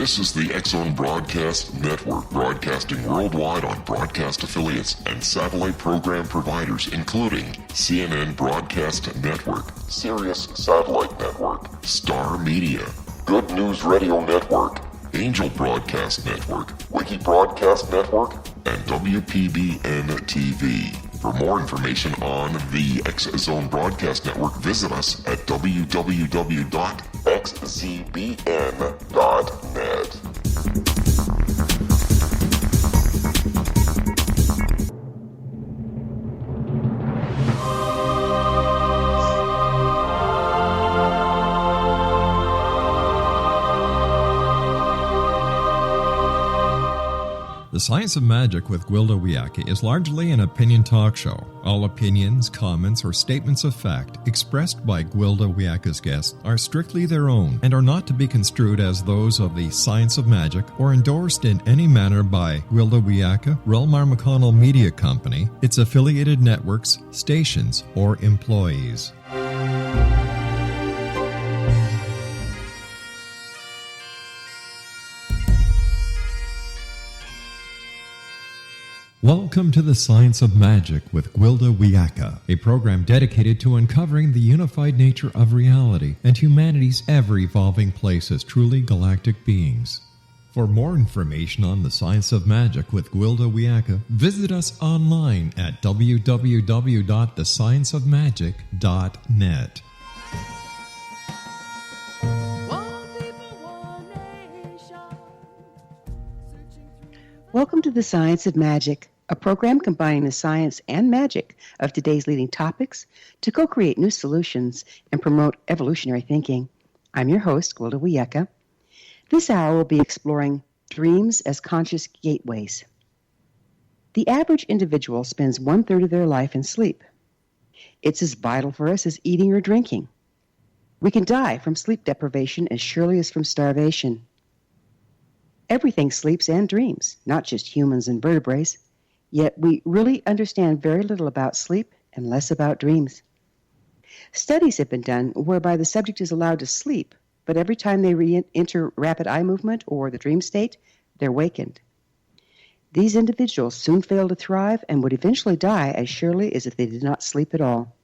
This is the X-Zone Broadcast Network, broadcasting worldwide on broadcast affiliates and satellite program providers, including CNN Broadcast Network, Sirius Satellite Network, Star Media, Good News Radio Network, Angel Broadcast Network, Wiki Broadcast Network, and WPBN TV. For more information on the X-Zone Broadcast Network, visit us at www.xzbn.net. The Science of Magic with Gwilda Wiyaka is largely an opinion talk show. All opinions, comments, or statements of fact expressed by Gwilda Wiyaka's guests are strictly their own and are not to be construed as those of the Science of Magic or endorsed in any manner by Gwilda Wiyaka, Relmar McConnell Media Company, its affiliated networks, stations, or employees. Welcome to the Science of Magic with Gwilda Wiyaka, a program dedicated to uncovering the unified nature of reality and humanity's ever-evolving place as truly galactic beings. For more information on the Science of Magic with Gwilda Wiyaka, visit us online at www.thescienceofmagic.net. Welcome to the Science of Magic, a program combining the science and magic of today's leading topics to co-create new solutions and promote evolutionary thinking. I'm your host, Gwilda Wiyaka. This hour will be exploring dreams as conscious gateways. The average individual spends 1/3 of their life in sleep. It's as vital for us as eating or drinking. We can die from sleep deprivation as surely as from starvation. Everything sleeps and dreams, not just humans and vertebrates. Yet we really understand very little about sleep and less about dreams. Studies have been done whereby the subject is allowed to sleep, but every time they enter rapid eye movement or the dream state, they're wakened. These individuals soon fail to thrive and would eventually die as surely as if they did not sleep at all.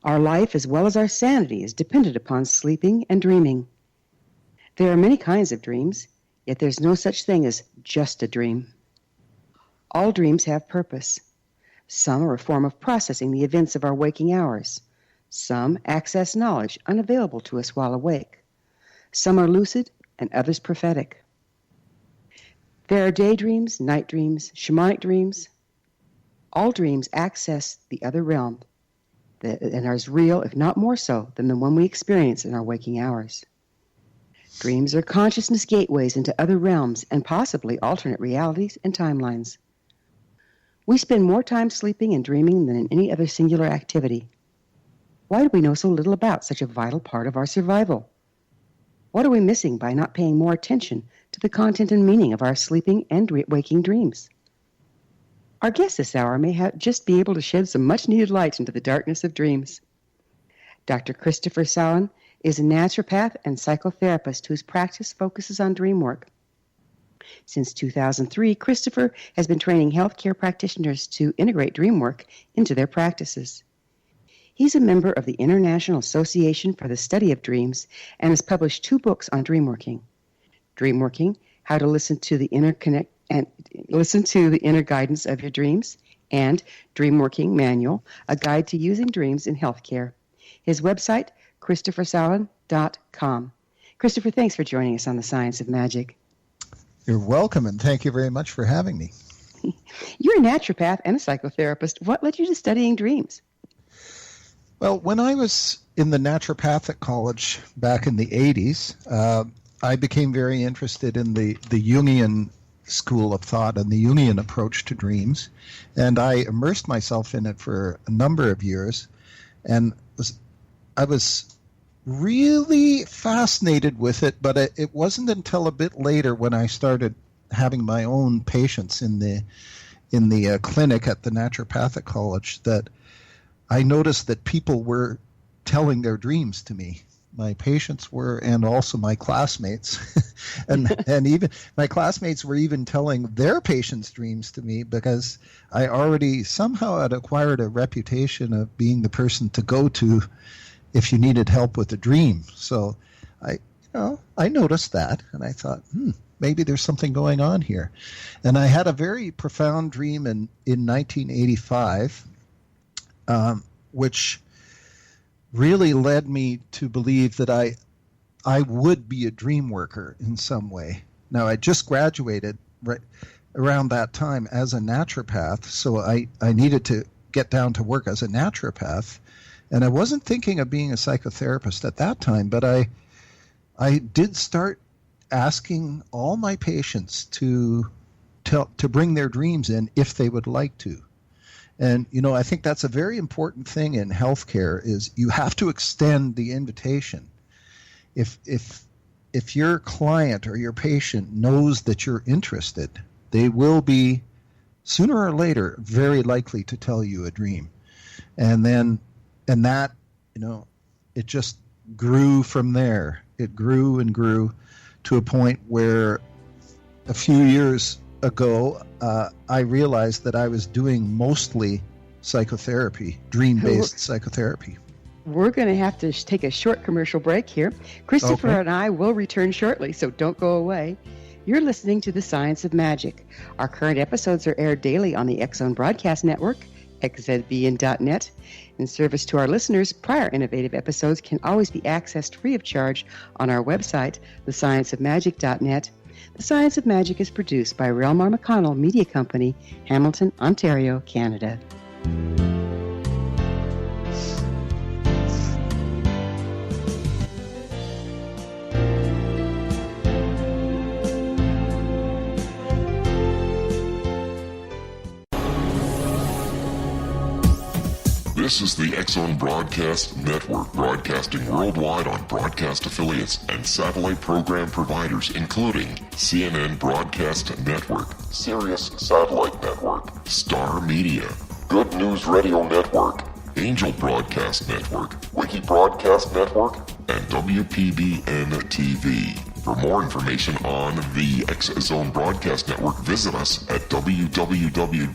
Our life, as well as our sanity, is dependent upon sleeping and dreaming. There are many kinds of dreams, yet there's no such thing as just a dream. All dreams have purpose. Some are a form of processing the events of our waking hours. Some access knowledge unavailable to us while awake. Some are lucid and others prophetic. There are daydreams, night dreams, shamanic dreams. All dreams access the other realm and are as real, if not more so, than the one we experience in our waking hours. Dreams are consciousness gateways into other realms and possibly alternate realities and timelines. We spend more time sleeping and dreaming than in any other singular activity. Why do we know so little about such a vital part of our survival? What are we missing by not paying more attention to the content and meaning of our sleeping and waking dreams? Our guest this hour may just be able to shed some much-needed light into the darkness of dreams. Dr. Christopher Sowton is a naturopath and psychotherapist whose practice focuses on dream work. Since 2003, Christopher has been training healthcare practitioners to integrate dreamwork into their practices. He's a member of the International Association for the Study of Dreams and has published 2 books on dreamworking. Dreamworking: How to Listen to the Inner Guidance of Your Dreams, and Dreamworking Manual: A Guide to Using Dreams in Healthcare. His website, ChristopherSowton.com. Christopher, thanks for joining us on the Science of Magic. You're welcome, and thank you very much for having me. You're a naturopath and a psychotherapist. What led you to studying dreams? Well, when I was in the naturopathic college back in the 80s, I became very interested in the Jungian school of thought and the Jungian approach to dreams, and I immersed myself in it for a number of years, and I was really fascinated with it, but it wasn't until a bit later when I started having my own patients in the clinic at the naturopathic college that I noticed that people were telling their dreams to me. my patients were, and also my classmates. and even my classmates were even telling their patients' dreams to me, because I already somehow had acquired a reputation of being the person to go to if you needed help with a dream. So I noticed that, and I thought, maybe there's something going on here. And I had a very profound dream in 1985, which really led me to believe that I would be a dream worker in some way. Now, I just graduated right around that time as a naturopath, so I needed to get down to work as a naturopath. And I wasn't thinking of being a psychotherapist at that time, but I did start asking all my patients to bring their dreams in if they would like to. And, I think that's a very important thing in healthcare, is you have to extend the invitation. If your client or your patient knows that you're interested, they will be, sooner or later, very likely to tell you a dream. And that, it just grew from there. It grew and grew to a point where a few years ago, I realized that I was doing mostly psychotherapy, dream-based psychotherapy. We're going to have to take a short commercial break here. Christopher and I will return shortly, so don't go away. You're listening to The Science of Magic. Our current episodes are aired daily on the X Zone Broadcast Network, xzbn.net. In service to our listeners, prior innovative episodes can always be accessed free of charge on our website, thescienceofmagic.net. The Science of Magic is produced by Relmar McConnell Media Company, Hamilton, Ontario, Canada. This is the X Zone Broadcast Network, broadcasting worldwide on broadcast affiliates and satellite program providers, including CNN Broadcast Network, Sirius Satellite Network, Star Media, Good News Radio Network, Angel Broadcast Network, Wiki Broadcast Network, and WPBN TV. For more information on the X Zone Broadcast Network, visit us at www.xzbn.net.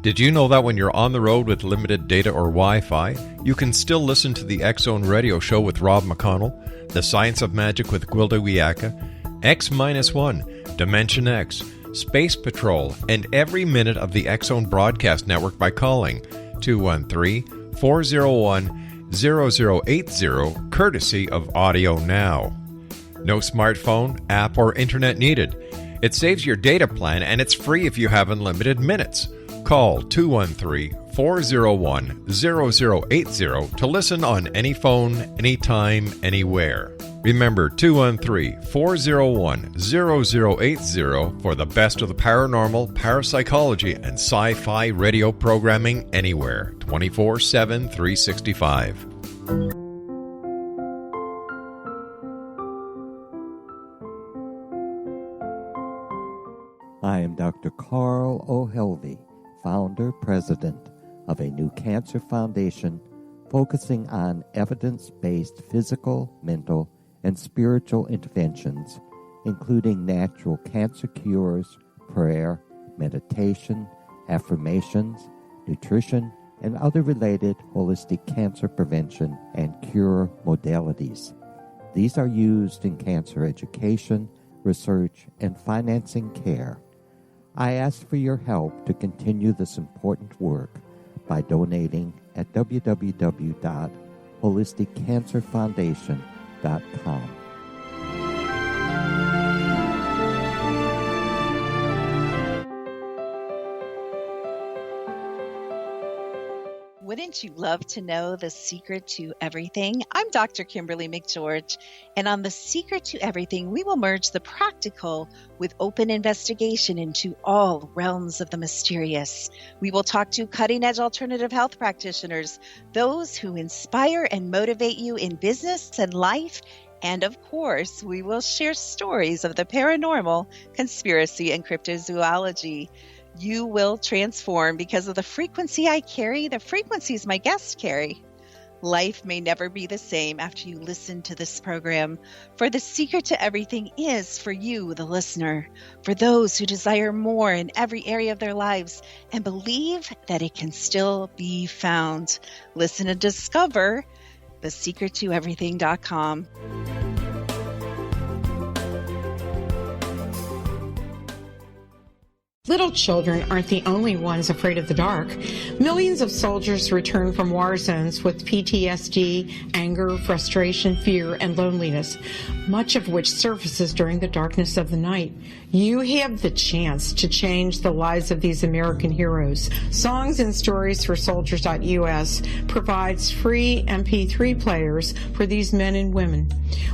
Did you know that when you're on the road with limited data or Wi-Fi, you can still listen to the X Zone Radio Show with Rob McConnell, The Science of Magic with Gwilda Wiyaka, X-1, Dimension X, Space Patrol, and every minute of the X Zone Broadcast Network by calling 213-401-0080, courtesy of Audio Now. No smartphone, app, or internet needed. It saves your data plan, and it's free if you have unlimited minutes. Call 213-401-0080 to listen on any phone, anytime, anywhere. Remember 213-401-0080 for the best of the paranormal, parapsychology, and sci-fi radio programming anywhere, 24/7, 365. I am Dr. Carl O'Helvey, founder, president of a new cancer foundation focusing on evidence-based physical, mental, and spiritual interventions, including natural cancer cures, prayer, meditation, affirmations, nutrition, and other related holistic cancer prevention and cure modalities. These are used in cancer education, research, and financing care. I ask for your help to continue this important work by donating at www.holisticcancerfoundation.com. Wouldn't you love to know the secret to everything? I'm Dr. Kimberly McGeorge, and on The Secret to Everything, we will merge the practical with open investigation into all realms of the mysterious. We will talk to cutting-edge alternative health practitioners, those who inspire and motivate you in business and life, And of course, we will share stories of the paranormal, conspiracy, and cryptozoology. You will transform because of the frequency I carry, the frequencies my guests carry. Life may never be the same after you listen to this program, for the secret to everything is for you, the listener, for those who desire more in every area of their lives and believe that it can still be found. Listen and discover thesecrettoeverything.com. Little children aren't the only ones afraid of the dark. Millions of soldiers return from war zones with PTSD, anger, frustration, fear, and loneliness, much of which surfaces during the darkness of the night. You have the chance to change the lives of these American heroes. Songs and Stories for Soldiers.us provides free MP3 players for these men and women.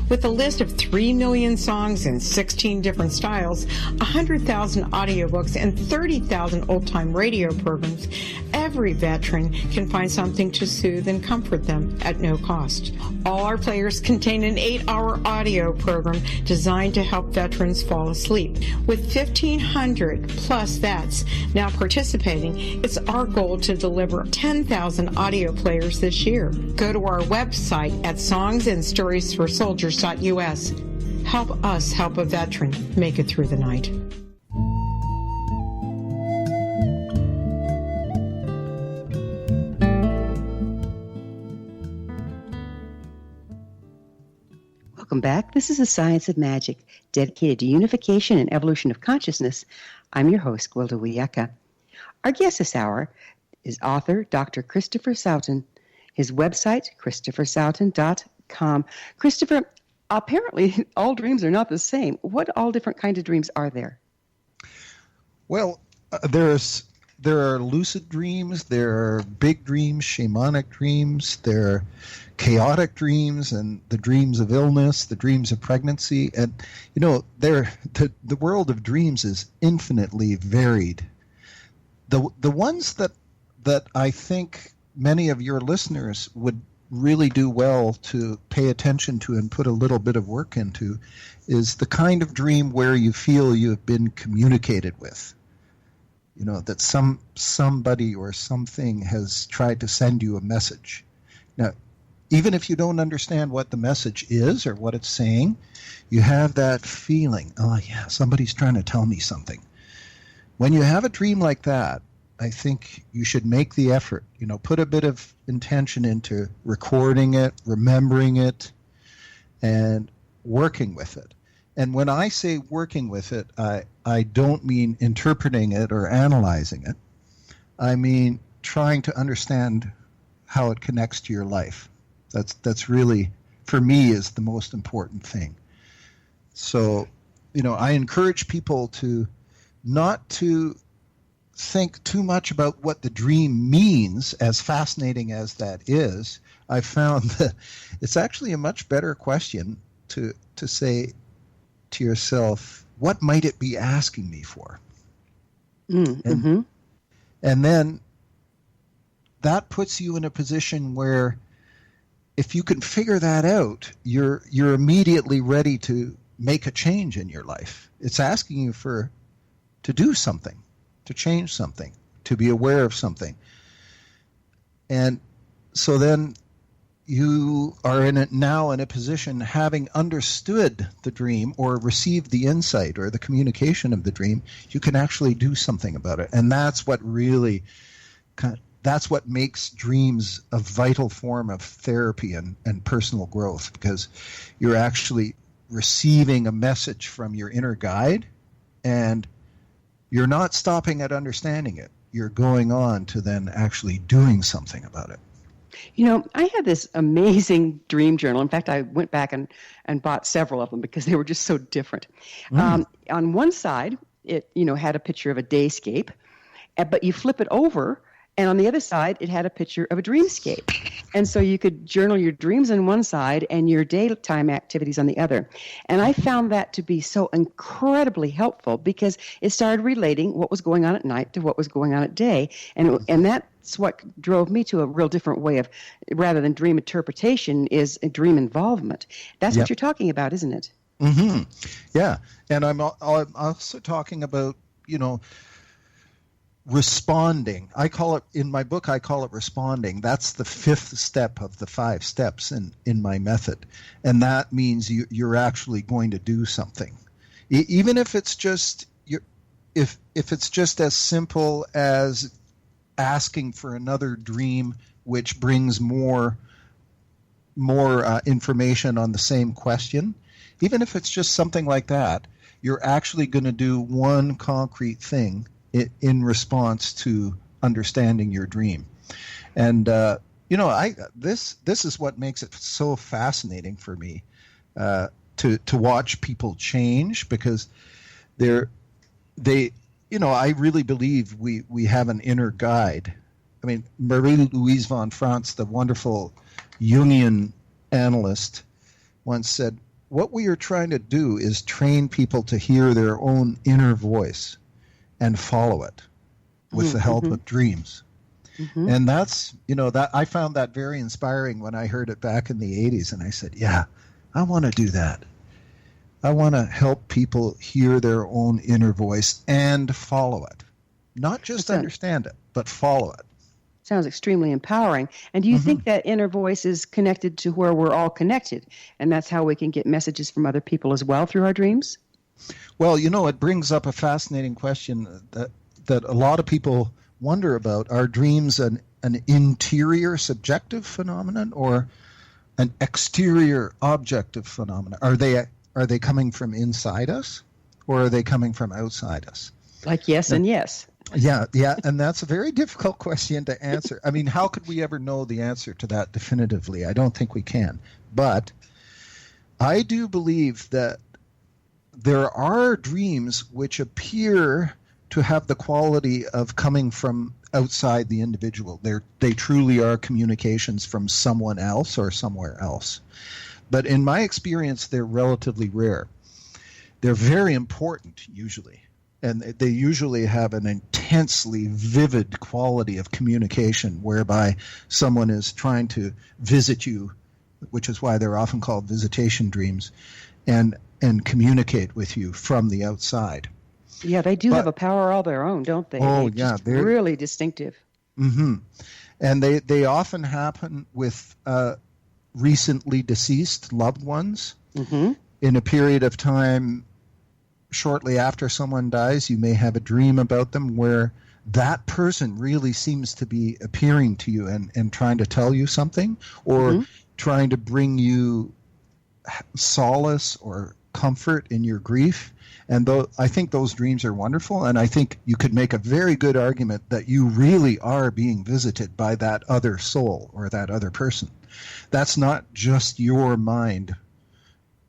With a list of 3 million songs in 16 different styles, 100,000 audiobooks, and 30,000 old-time radio programs, every veteran can find something to soothe and comfort them at no cost. All our players contain an 8-hour audio program designed to help veterans fall asleep. With 1,500 plus vets now participating, it's our goal to deliver 10,000 audio players this year. Go to our website at songsandstoriesforsoldiers.us. Help us help a veteran make it through the night. Welcome back. This is The Science of Magic, dedicated to unification and evolution of consciousness. I'm your host, Gwilda Wiyaka. Our guest this hour is author Dr. Christopher Sowton. His website, ChristopherSowton.com. Christopher, apparently all dreams are not the same. What all different kinds of dreams are there? Well, there are lucid dreams, there are big dreams, shamanic dreams, there are chaotic dreams, and the dreams of illness, the dreams of pregnancy. And, you know, the world of dreams is infinitely varied. The ones that I think many of your listeners would really do well to pay attention to and put a little bit of work into is the kind of dream where you feel you have been communicated with. You know, that somebody or something has tried to send you a message. Now, even if you don't understand what the message is or what it's saying, you have that feeling, oh yeah, somebody's trying to tell me something. When you have a dream like that, I think you should make the effort, you know, put a bit of intention into recording it, remembering it, and working with it. And when I say working with it, I don't mean interpreting it or analyzing it. I mean trying to understand how it connects to your life. That's really, for me, is the most important thing. So, you know, I encourage people to not to think too much about what the dream means, as fascinating as that is. I found that it's actually a much better question to say to yourself, what might it be asking me for? And then that puts you in a position where if you can figure that out, you're immediately ready to make a change in your life. It's asking you to do something, to change something, to be aware of something. And so then you are now in a position, having understood the dream or received the insight or the communication of the dream, you can actually do something about it. And that's what really, that's what makes dreams a vital form of therapy and personal growth, because you're actually receiving a message from your inner guide, and you're not stopping at understanding it. You're going on to then actually doing something about it. You know, I had this amazing dream journal. In fact, I went back and bought several of them because they were just so different. On one side, it, you know, had a picture of a dayscape, but you flip it over, and on the other side, it had a picture of a dreamscape. And so you could journal your dreams on one side and your daytime activities on the other. And I found that to be so incredibly helpful because it started relating what was going on at night to what was going on at day. And that that's what drove me to a real different way of, rather than dream interpretation, is a dream involvement. That's what you're talking about, isn't it? Mm-hmm. Yeah. And I'm also talking about, responding. In my book, I call it responding. That's the 5th step of the 5 steps in my method. And that means you're actually going to do something. Even if it's just, if it's just as simple as asking for another dream, which brings more information on the same question, even if it's just something like that, you're actually going to do one concrete thing in response to understanding your dream. And this is what makes it so fascinating for me to watch people change, because I really believe we have an inner guide. I mean, Marie-Louise von Franz, the wonderful Jungian analyst, once said, what we are trying to do is train people to hear their own inner voice and follow it with the help of dreams. Mm-hmm. And that's, that I found that very inspiring when I heard it back in the 80s. And I said, yeah, I want to do that. I want to help people hear their own inner voice and follow it. Not just understand it, but follow it. Sounds extremely empowering. And do you think that inner voice is connected to where we're all connected? And that's how we can get messages from other people as well through our dreams? Well, it brings up a fascinating question that a lot of people wonder about. Are dreams an interior subjective phenomenon or an exterior objective phenomenon? Are they coming from inside us, or are they coming from outside us? Like yes and yes. Yeah, and that's a very difficult question to answer. I mean, how could we ever know the answer to that definitively? I don't think we can. But I do believe that there are dreams which appear to have the quality of coming from outside the individual. They truly are communications from someone else or somewhere else. But in my experience, they're relatively rare. They're very important, usually. And they usually have an intensely vivid quality of communication whereby someone is trying to visit you, which is why they're often called visitation dreams, and communicate with you from the outside. Yeah, they do have a power all their own, don't they? They're really distinctive. Mm-hmm. And they often happen with recently deceased loved ones. Mm-hmm. In a period of time shortly after someone dies, you may have a dream about them where that person really seems to be appearing to you and trying to tell you something, or trying to bring you solace or comfort in your grief. And I think those dreams are wonderful, and I think you could make a very good argument that you really are being visited by that other soul or that other person. That's not just your mind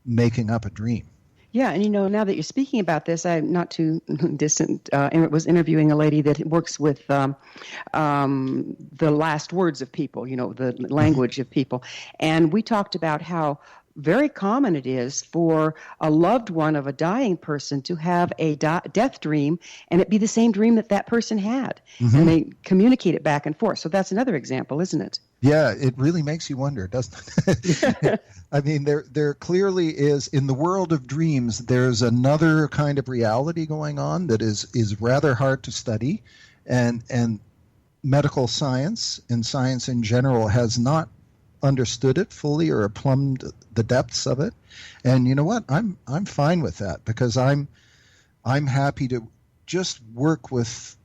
making up a dream. Yeah, and now that you're speaking about this, I'm not too distant. Was interviewing a lady that works with the last words of people, the language of people, and we talked about how very common it is for a loved one of a dying person to have a death dream, and it be the same dream that person had, and they communicate it back and forth. So that's another example, isn't it? Yeah, it really makes you wonder, doesn't it? I mean, there clearly is, in the world of dreams, there's another kind of reality going on that is rather hard to study, and medical science and science in general has not understood it fully or plumbed the depths of it. And you know what? I'm fine with that, because I'm happy to just work with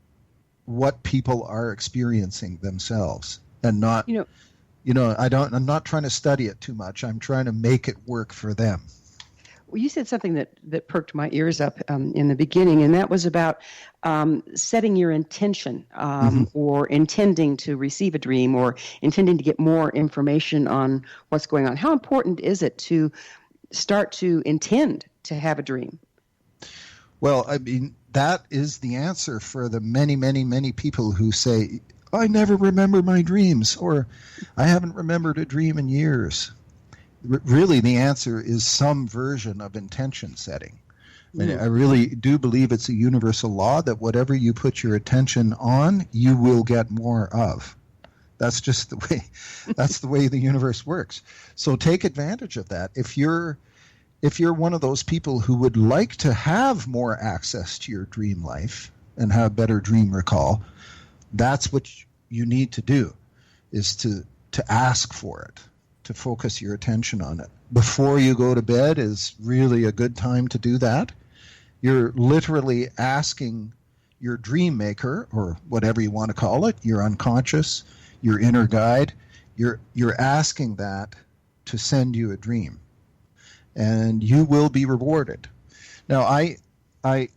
what people are experiencing themselves, and not I'm not trying to study it too much. I'm trying to make it work for them. Well, you said something that perked my ears up in the beginning, and that was about setting your intention or intending to receive a dream or intending to get more information on what's going on. How important is it to start to intend to have a dream? Well, I mean, that is the answer for the many, many, many people who say, I never remember my dreams, or I haven't remembered a dream in years. Really, the answer is some version of intention setting. And I really do believe it's a universal law that whatever you put your attention on, you will get more of. That's just the way the universe works. So take advantage of that. If you're one of those people who would like to have more access to your dream life and have better dream recall, that's what you need to do, is to ask for it, to focus your attention on it. Before you go to bed is really a good time to do that. You're literally asking your dream maker, or whatever you want to call it, your unconscious, your inner guide, you're asking that to send you a dream. And you will be rewarded. Now, I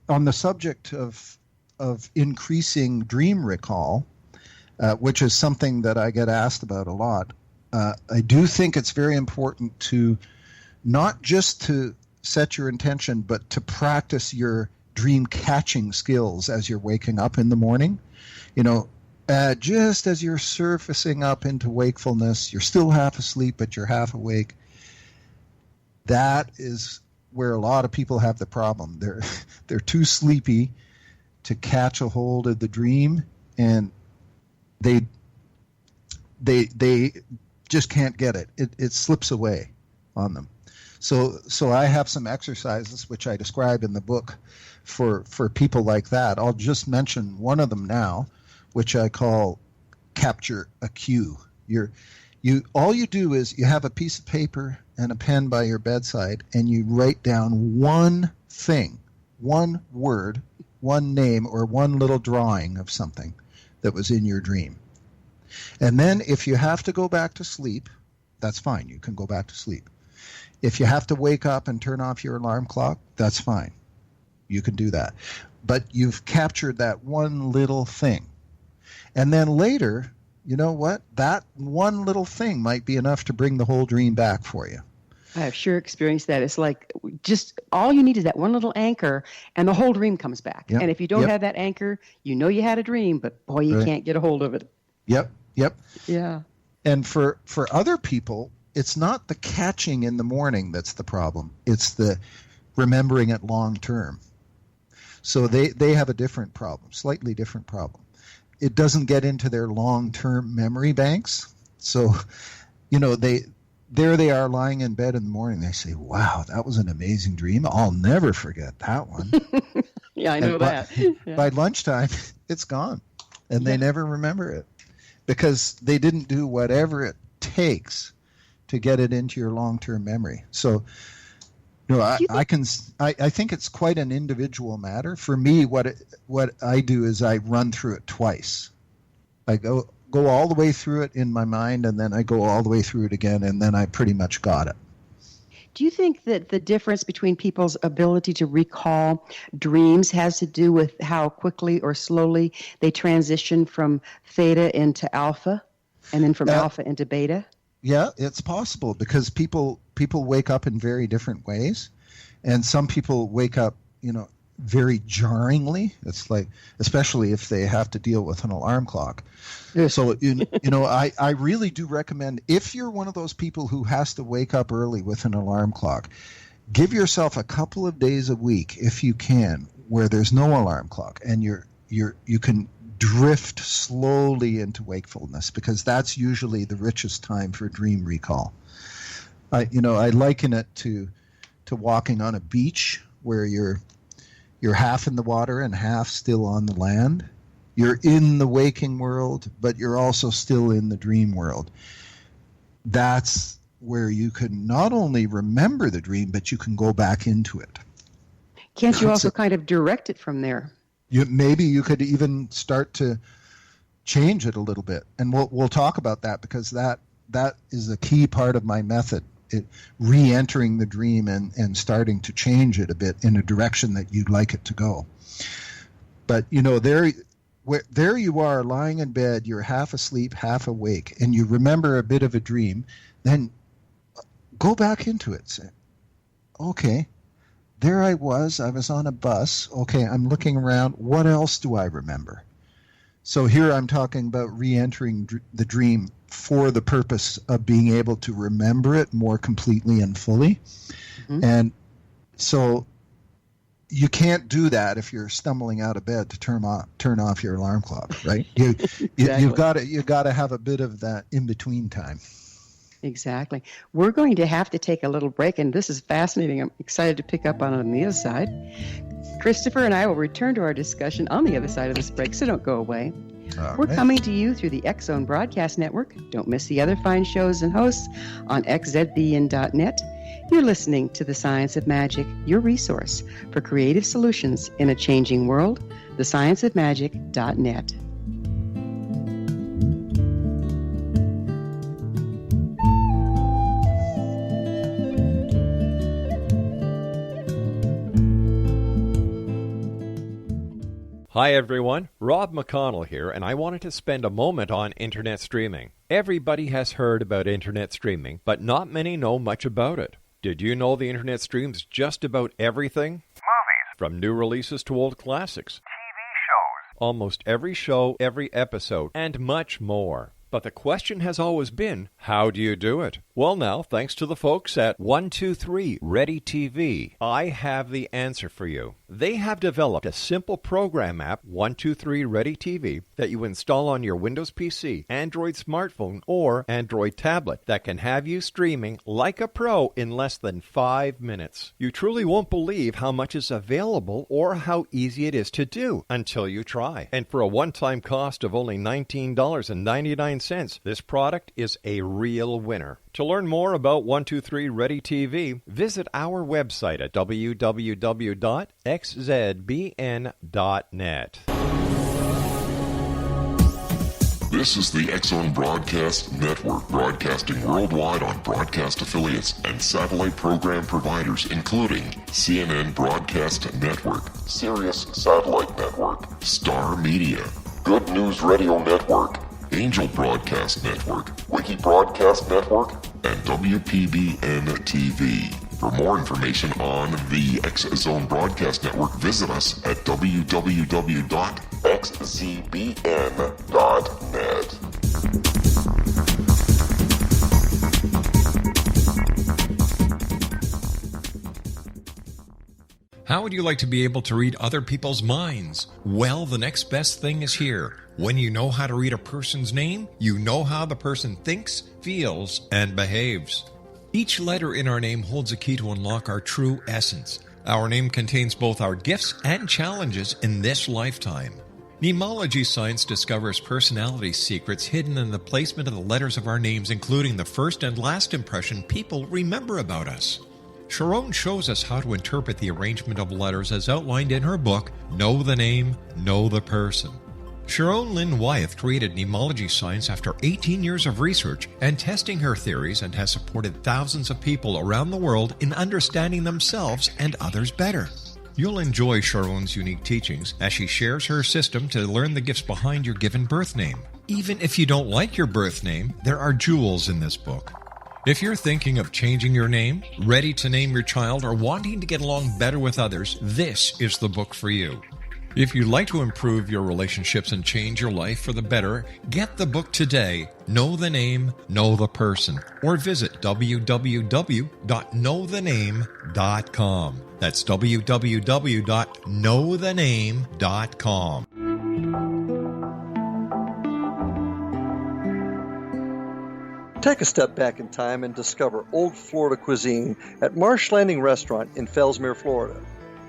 on the subject of increasing dream recall, which is something that I get asked about a lot, I do think it's very important to not just to set your intention, but to practice your dream catching skills as you're waking up in the morning. Just as you're surfacing up into wakefulness, you're still half asleep, but you're half awake. That is where a lot of people have the problem. They're too sleepy to catch a hold of the dream, and they just can't get it. It slips away on them. So I have some exercises which I describe in the book for people like that. I'll just mention one of them now, which I call capture a cue. All you do is you have a piece of paper and a pen by your bedside, and you write down one thing, one word, one name, or one little drawing of something that was in your dream. And then if you have to go back to sleep, that's fine. You can go back to sleep. If you have to wake up and turn off your alarm clock, that's fine. You can do that. But you've captured that one little thing. And then later, you know what? That one little thing might be enough to bring the whole dream back for you. I have sure experienced that. It's like just all you need is that one little anchor, and the whole dream comes back. Yep. And if you don't have that anchor, you know you had a dream, but boy, you can't get a hold of it. Yep. Yeah. And for other people, it's not the catching in the morning that's the problem. It's the remembering it long term. So they have a different problem, slightly different problem. It doesn't get into their long-term memory banks. So, there they are lying in bed in the morning. They say, wow, that was an amazing dream. I'll never forget that one. Yeah, I know that. By lunchtime, it's gone. And they never remember it because they didn't do whatever it takes to get it into your long-term memory. So, I think it's quite an individual matter. For me, what I do is I run through it twice. I go all the way through it in my mind, and then I go all the way through it again, and then I pretty much got it. Do you think that the difference between people's ability to recall dreams has to do with how quickly or slowly they transition from theta into alpha, and then from alpha into beta? Yeah, it's possible because people wake up in very different ways, and some people wake up, very jarringly. It's like, especially if they have to deal with an alarm clock. Yeah. So, I really do recommend, if you're one of those people who has to wake up early with an alarm clock, give yourself a couple of days a week, if you can, where there's no alarm clock, and you can drift slowly into wakefulness, because that's usually the richest time for dream recall. I liken it to walking on a beach where you're half in the water and half still on the land. You're in the waking world, but you're also still in the dream world. That's where you can not only remember the dream, but you can go back into it. Can't you also kind of direct it from there? Maybe you could even start to change it a little bit. And we'll talk about that, because that is a key part of my method. Re-entering the dream and starting to change it a bit in a direction that you'd like it to go. But there you are lying in bed, you're half asleep, half awake, and you remember a bit of a dream. Then go back into it. Say, okay, there I was on a bus. Okay, I'm looking around. What else do I remember? So here I'm talking about re-entering the dream for the purpose of being able to remember it more completely and fully. Mm-hmm. And so you can't do that if you're stumbling out of bed to turn off your alarm clock, right? You've got to have a bit of that in between time. Exactly. We're going to have to take a little break, and this is fascinating. I'm excited to pick up on the other side. Christopher and I will return to our discussion on the other side of this break, so don't go away. We're coming to you through the X-Zone Broadcast Network. Don't miss the other fine shows and hosts on xzbn.net. You're listening to The Science of Magic, your resource for creative solutions in a changing world, thescienceofmagic.net. Hi everyone, Rob McConnell here, and I wanted to spend a moment on internet streaming. Everybody has heard about internet streaming, but not many know much about it. Did you know the internet streams just about everything? Movies. From new releases to old classics. TV shows. Almost every show, every episode, and much more. But the question has always been, how do you do it? Well now, thanks to the folks at 123 Ready TV, I have the answer for you. They have developed a simple program app, 123 Ready TV, that you install on your Windows PC, Android smartphone, or Android tablet that can have you streaming like a pro in less than 5 minutes. You truly won't believe how much is available or how easy it is to do until you try. And for a one-time cost of only $19.99, this product is a real winner. To learn more about 123 Ready TV, visit our website at www.xzbn.net. This is the X-Zone Broadcast Network, broadcasting worldwide on broadcast affiliates and satellite program providers, including CNN Broadcast Network, Sirius Satellite Network, Star Media, Good News Radio Network, Angel Broadcast Network, Wiki Broadcast Network, and WPBN TV. For more information on the X-Zone Broadcast Network, visit us at www.xzbn.net. How would you like to be able to read other people's minds? Well, the next best thing is here. When you know how to read a person's name, you know how the person thinks, feels, and behaves. Each letter in our name holds a key to unlock our true essence. Our name contains both our gifts and challenges in this lifetime. Mnemology science discovers personality secrets hidden in the placement of the letters of our names, including the first and last impression people remember about us. Sharon shows us how to interpret the arrangement of letters as outlined in her book, Know the Name, Know the Person. Sharon Lynn Wyeth created mnemology science after 18 years of research and testing her theories, and has supported thousands of people around the world in understanding themselves and others better. You'll enjoy Sharon's unique teachings as she shares her system to learn the gifts behind your given birth name. Even if you don't like your birth name, there are jewels in this book. If you're thinking of changing your name, ready to name your child, or wanting to get along better with others, this is the book for you. If you'd like to improve your relationships and change your life for the better, get the book today, Know the Name, Know the Person, or visit www.knowthename.com. That's www.knowthename.com. Take a step back in time and discover old Florida cuisine at Marsh Landing Restaurant in Fellsmere, Florida.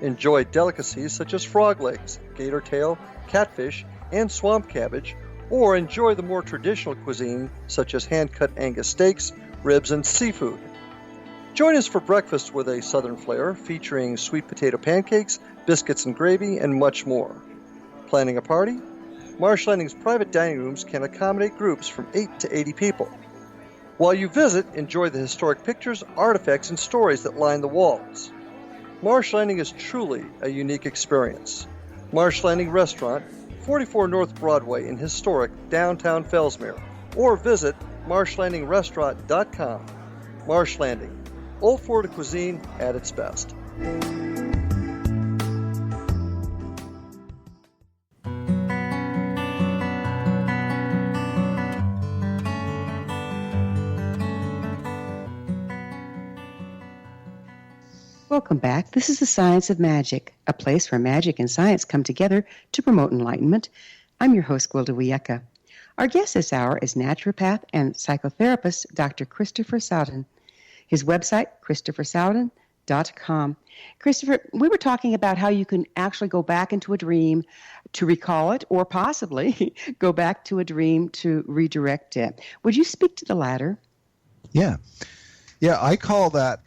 Enjoy delicacies such as frog legs, gator tail, catfish, and swamp cabbage, or enjoy the more traditional cuisine such as hand-cut Angus steaks, ribs, and seafood. Join us for breakfast with a southern flair featuring sweet potato pancakes, biscuits and gravy, and much more. Planning a party? Marsh Landing's private dining rooms can accommodate groups from 8 to 80 people. While you visit, enjoy the historic pictures, artifacts, and stories that line the walls. Marsh Landing is truly a unique experience. Marsh Landing Restaurant, 44 North Broadway in historic downtown Fellsmere, or visit marshlandingrestaurant.com. Marsh Landing, old Florida cuisine at its best. Welcome back. This is the Science of Magic, a place where magic and science come together to promote enlightenment. I'm your host, Gwilda Wiyaka. Our guest this hour is naturopath and psychotherapist Dr. Christopher Sowton. His website, ChristopherSowton.com. Christopher, we were talking about how you can actually go back into a dream to recall it, or possibly go back to a dream to redirect it. Would you speak to the latter? Yeah, I call that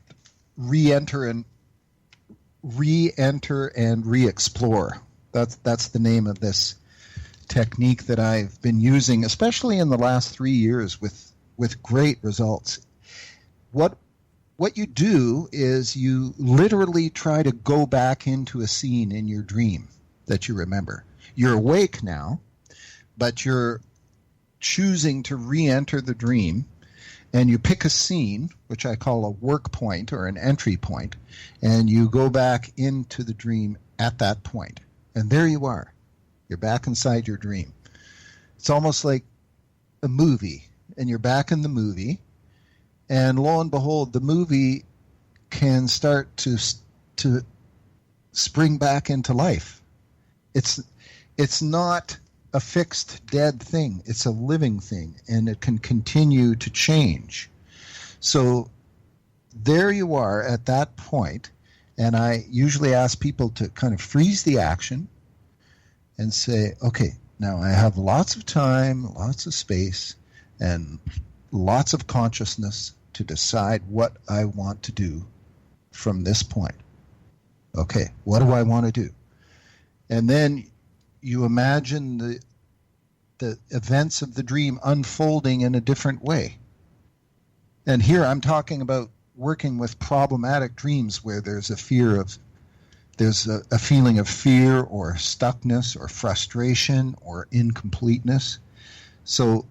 re-enter and re-explore. That's the name of this technique that I've been using, especially in the last 3 years with great results. What you do is you literally try to go back into a scene in your dream that you remember. You're awake now, but you're choosing to re-enter the dream, and you pick a scene, which I call a work point or an entry point, and you go back into the dream at that point. And there you are. You're back inside your dream. It's almost like a movie, and you're back in the movie, and lo and behold, the movie can start to spring back into life. It's not a fixed dead thing. It's a living thing, and it can continue to change. So there you are at that point, and I usually ask people to kind of freeze the action and say, okay, now I have lots of time, lots of space, and lots of consciousness to decide what I want to do from this point. Okay, what do I want to do? And then you imagine the events of the dream unfolding in a different way. And here I'm talking about working with problematic dreams where there's a feeling of fear or stuckness or frustration or incompleteness. So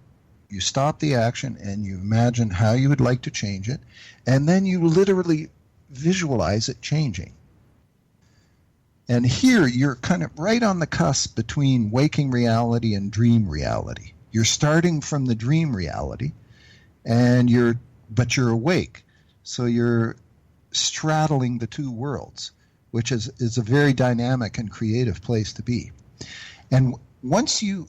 you stop the action and you imagine how you would like to change it, and then you literally visualize it changing. And here you're kind of right on the cusp between waking reality and dream reality. You're starting from the dream reality, but you're awake. So you're straddling the two worlds, which is a very dynamic and creative place to be. And once you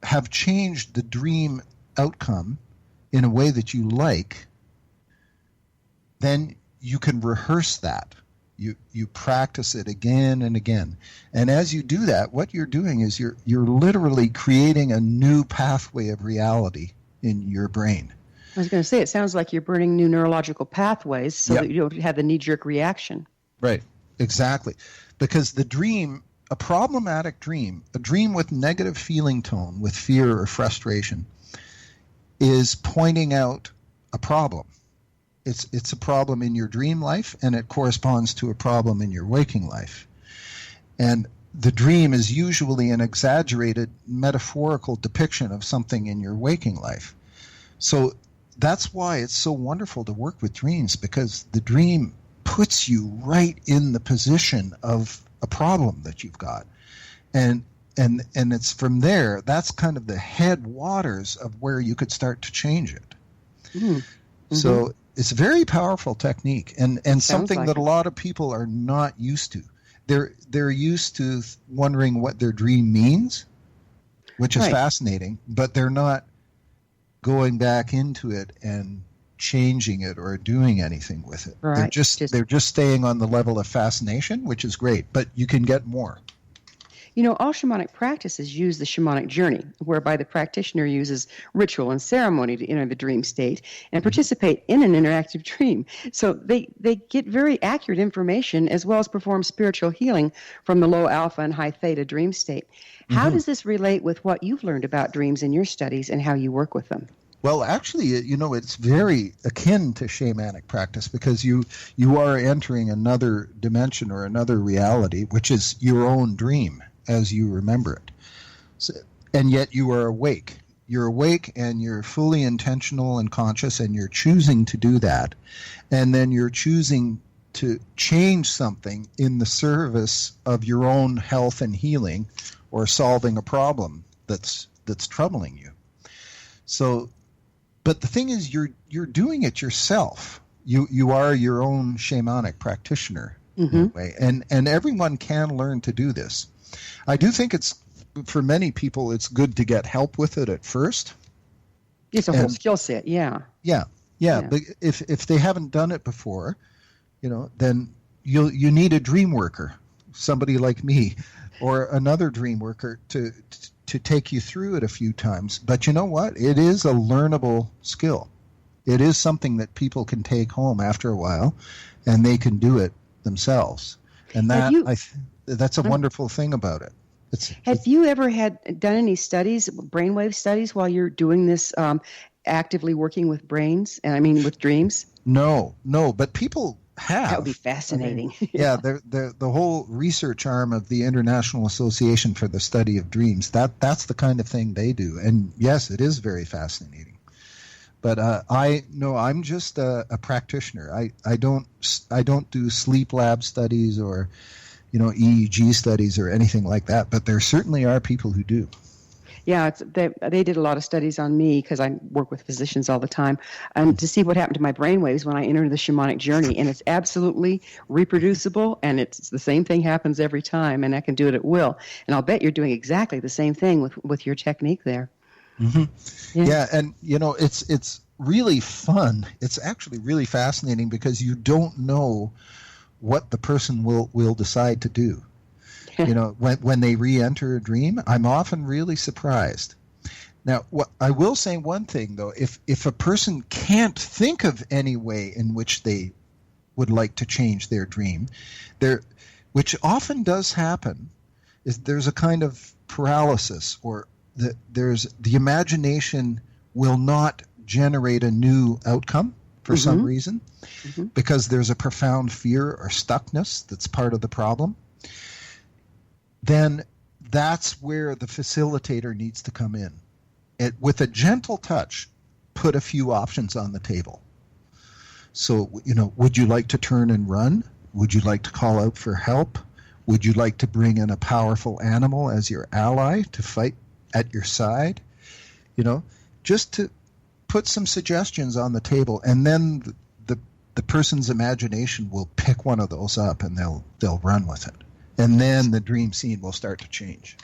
have changed the dream outcome in a way that you like, then you can rehearse that. You practice it again and again. And as you do that, what you're doing is you're literally creating a new pathway of reality in your brain. I was going to say, it sounds like you're burning new neurological pathways so that you don't have the knee-jerk reaction. Right, exactly. Because the dream, a problematic dream, a dream with negative feeling tone, with fear or frustration, is pointing out a problem. It's a problem in your dream life, and it corresponds to a problem in your waking life. And the dream is usually an exaggerated metaphorical depiction of something in your waking life. So that's why it's so wonderful to work with dreams, because the dream puts you right in the position of a problem that you've got. And it's from there, that's kind of the headwaters of where you could start to change it. Mm-hmm. So it's a very powerful technique, and something like that a lot of people are not used to. They're used to wondering what their dream means, which is fascinating, but they're not going back into it and changing it or doing anything with it. Right. They're just staying on the level of fascination, which is great, but you can get more. You know, all shamanic practices use the shamanic journey, whereby the practitioner uses ritual and ceremony to enter the dream state and participate in an interactive dream. So they get very accurate information as well as perform spiritual healing from the low alpha and high theta dream state. How does this relate with what you've learned about dreams in your studies and how you work with them? Well, actually, it's very akin to shamanic practice, because you are entering another dimension or another reality, which is your own dream as you remember it. So, and yet you are awake. You're awake and you're fully intentional and conscious, and you're choosing to do that. And then you're choosing to change something in the service of your own health and healing, or solving a problem that's troubling you. So, but the thing is, you're doing it yourself. You are your own shamanic practitioner, that way. And everyone can learn to do this. I do think for many people, it's good to get help with it at first. It's a whole skill set, yeah. Yeah. But if they haven't done it before, then you need a dream worker, somebody like me, or another dream worker to take you through it a few times. But you know what? It is a learnable skill. It is something that people can take home after a while, and they can do it themselves. And that's a wonderful thing about it. Have you ever done any studies, brainwave studies, while you're doing this, actively working with brains, and I mean with dreams? No, but people have. That would be fascinating. The whole research arm of the International Association for the Study of Dreams, that's the kind of thing they do. And yes, it is very fascinating. But I'm just a practitioner. I don't do sleep lab studies or EEG studies or anything like that. But there certainly are people who do. Yeah, they did a lot of studies on me because I work with physicians all the time, and to see what happened to my brainwaves when I entered the shamanic journey. And it's absolutely reproducible, and it's the same thing happens every time, and I can do it at will. And I'll bet you're doing exactly the same thing with your technique there. Mm-hmm. Yeah, and it's really fun. It's actually really fascinating because you don't know what the person will decide to do. When they re-enter a dream, I'm often really surprised. Now, I will say one thing, though. If a person can't think of any way in which they would like to change their dream, which often does happen, is there's a kind of paralysis, or the imagination will not generate a new outcome for some reason, because there's a profound fear or stuckness that's part of the problem. Then that's where the facilitator needs to come in. With a gentle touch, put a few options on the table. So, would you like to turn and run? Would you like to call out for help? Would you like to bring in a powerful animal as your ally to fight at your side? Just to put some suggestions on the table, and then the person's imagination will pick one of those up and they'll run with it. And then the dream scene will start to change.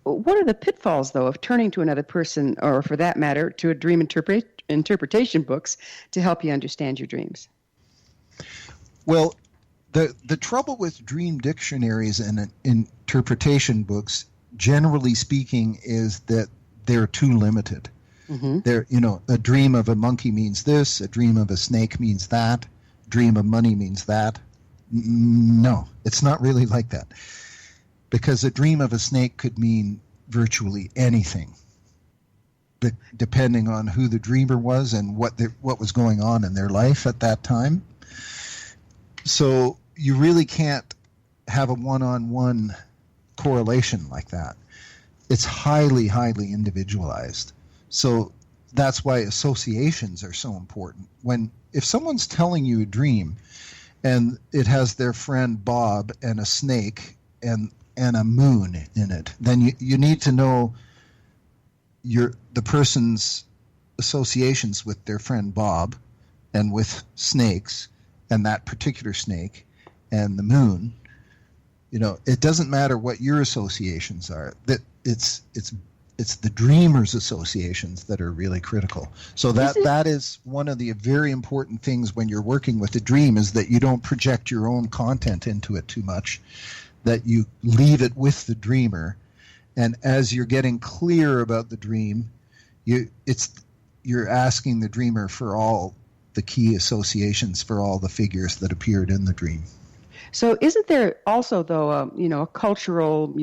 What are the pitfalls, though, of turning to another person, or for that matter, to a dream interpretation books to help you understand your dreams? Well, the trouble with dream dictionaries and interpretation books, generally speaking, is that they're too limited. They're, a dream of a monkey means this, a dream of a snake means that, dream of money means that. No, it's not really like that, because a dream of a snake could mean virtually anything, depending on who the dreamer was and what was going on in their life at that time. So you really can't have a one-on-one correlation like that. It's highly, highly individualized. So that's why associations are so important. If someone's telling you a dream, and it has their friend Bob and a snake and a moon in it, then you need to know the person's associations with their friend Bob and with snakes and that particular snake and the moon. It doesn't matter what your associations are. That it's the dreamer's associations that are really critical. So that is one of the very important things when you're working with a dream, is that you don't project your own content into it too much, that you leave it with the dreamer. And as you're getting clear about the dream, you're asking the dreamer for all the key associations for all the figures that appeared in the dream. So isn't there also, though, a cultural,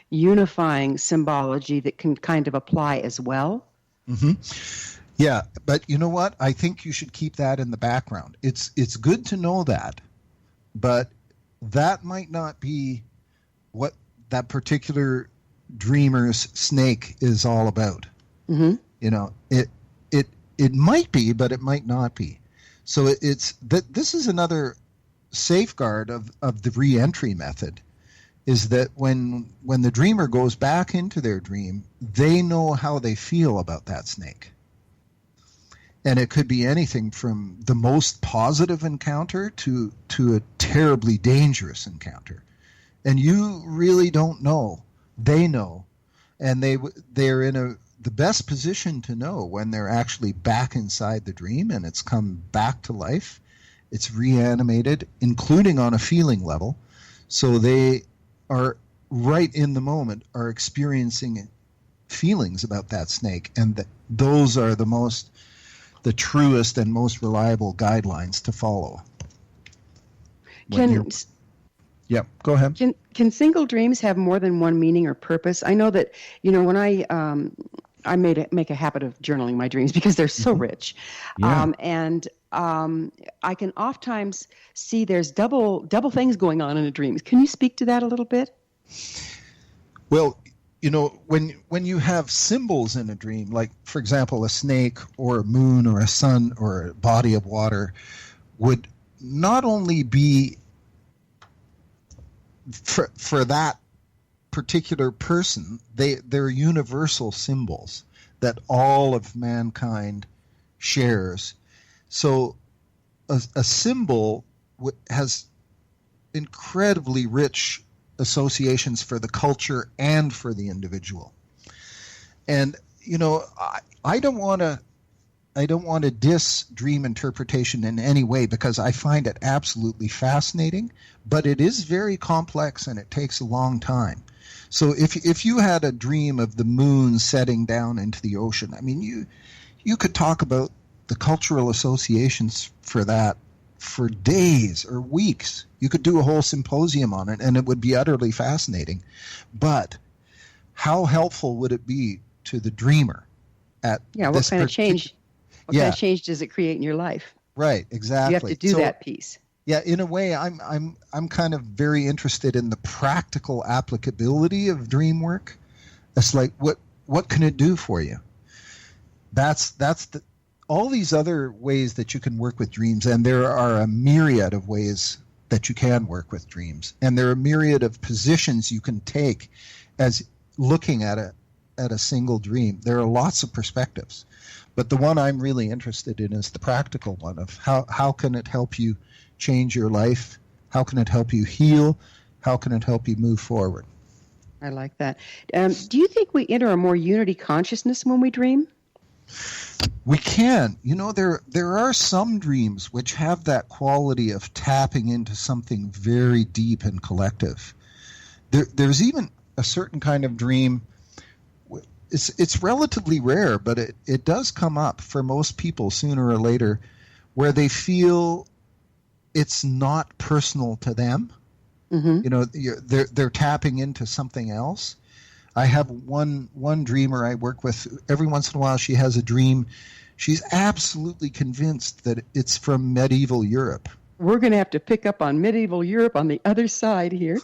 unifying symbology that can kind of apply as well? Yeah, but you know what? I think you should keep that in the background. It's good to know that, but that might not be what that particular dreamer's snake is all about. It might be, but it might not be. So this is another safeguard of the re-entry method, is that when the dreamer goes back into their dream, they know how they feel about that snake. And it could be anything from the most positive encounter to a terribly dangerous encounter. And you really don't know. They know. And they're in the best position to know when they're actually back inside the dream and it's come back to life. It's reanimated, including on a feeling level. So they are right in the moment, are experiencing feelings about that snake. And those are the truest and most reliable guidelines to follow. Yep, go ahead. Can single dreams have more than one meaning or purpose? I know that, when I make a habit of journaling my dreams because they're so rich. Yeah. I can oftentimes see there's double things going on in a dream. Can you speak to that a little bit? Well, when you have symbols in a dream, like, for example, a snake or a moon or a sun or a body of water would not only be for that particular person, they're universal symbols that all of mankind shares. So a symbol has incredibly rich associations for the culture and for the individual. And I don't want to diss dream interpretation in any way because I find it absolutely fascinating, but it is very complex and it takes a long time. So if you had a dream of the moon setting down into the ocean, I mean, you could talk about the cultural associations for that for days or weeks. You could do a whole symposium on it, and it would be utterly fascinating. But how helpful would it be to the dreamer at what kind of change? What kind of change does it create in your life? Right, exactly. You have to do that piece. Yeah, in a way, I'm kind of very interested in the practical applicability of dream work. It's like what can it do for you? That's all these other ways that you can work with dreams, and there are a myriad of ways that you can work with dreams, and there are a myriad of positions you can take as looking at a single dream. There are lots of perspectives, but the one I'm really interested in is the practical one of how can it help you change your life? How can it help you heal? How can it help you move forward? I like that. Do you think we enter a more unity consciousness when we dream? We can. There are some dreams which have that quality of tapping into something very deep and collective. There's even a certain kind of dream. It's relatively rare, but it does come up for most people sooner or later, where they feel it's not personal to them. Mm-hmm. They're tapping into something else. I have one dreamer I work with. Every once in a while, she has a dream. She's absolutely convinced that it's from medieval Europe. We're going to have to pick up on medieval Europe on the other side here.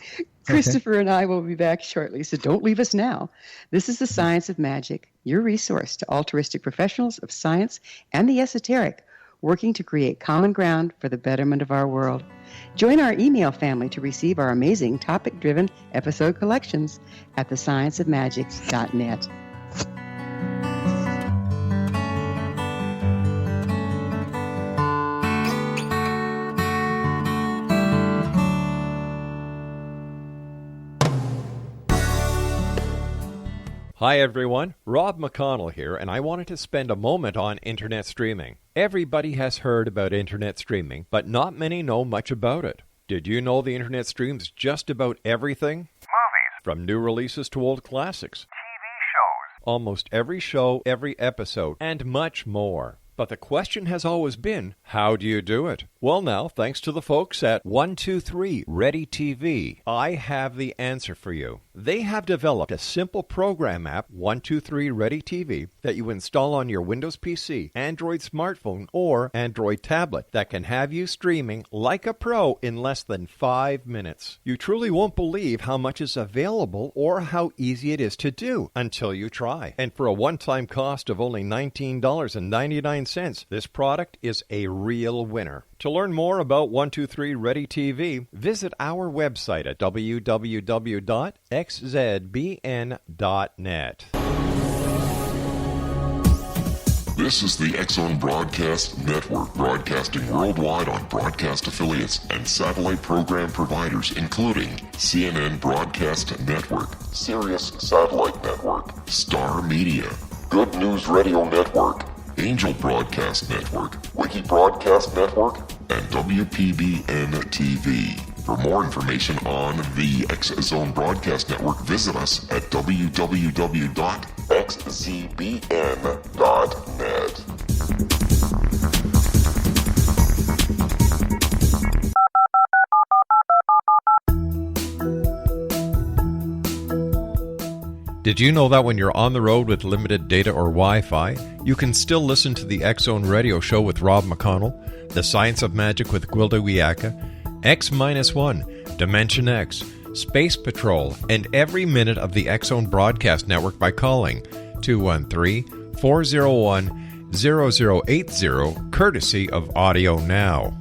Christopher and I will be back shortly, so don't leave us now. This is The Science of Magic, your resource to altruistic professionals of science and the esoteric, working to create common ground for the betterment of our world. Join our email family to receive our amazing topic-driven episode collections at thescienceofmagic.net. Hi everyone, Rob McConnell here, and I wanted to spend a moment on internet streaming. Everybody has heard about internet streaming, but not many know much about it. Did you know the internet streams just about everything? Movies. From new releases to old classics. TV shows. Almost every show, every episode, and much more. But the question has always been, how do you do it? Well now, thanks to the folks at 123 Ready TV, I have the answer for you. They have developed a simple program app, 123 Ready TV, that you install on your Windows PC, Android smartphone, or Android tablet that can have you streaming like a pro in less than 5 minutes. You truly won't believe how much is available or how easy it is to do until you try. And for a one-time cost of only $19.99, this product is a real winner. To learn more about 123 Ready TV, visit our website at www.xzbn.net. This is the X-Zone Broadcast Network, broadcasting worldwide on broadcast affiliates and satellite program providers, including CNN Broadcast Network, Sirius Satellite Network, Star Media, Good News Radio Network, Angel Broadcast Network, Wiki Broadcast Network, and WPBN TV. For more information on the X-Zone Broadcast Network, visit us at www.xzbn.net. Did you know that when you're on the road with limited data or Wi-Fi, you can still listen to the X-Zone Radio Show with Rob McConnell, The Science of Magic with Gwilda Wiyaka, X-1, Dimension X, Space Patrol, and every minute of the X-Zone Broadcast Network by calling 213-401-0080, courtesy of Audio Now.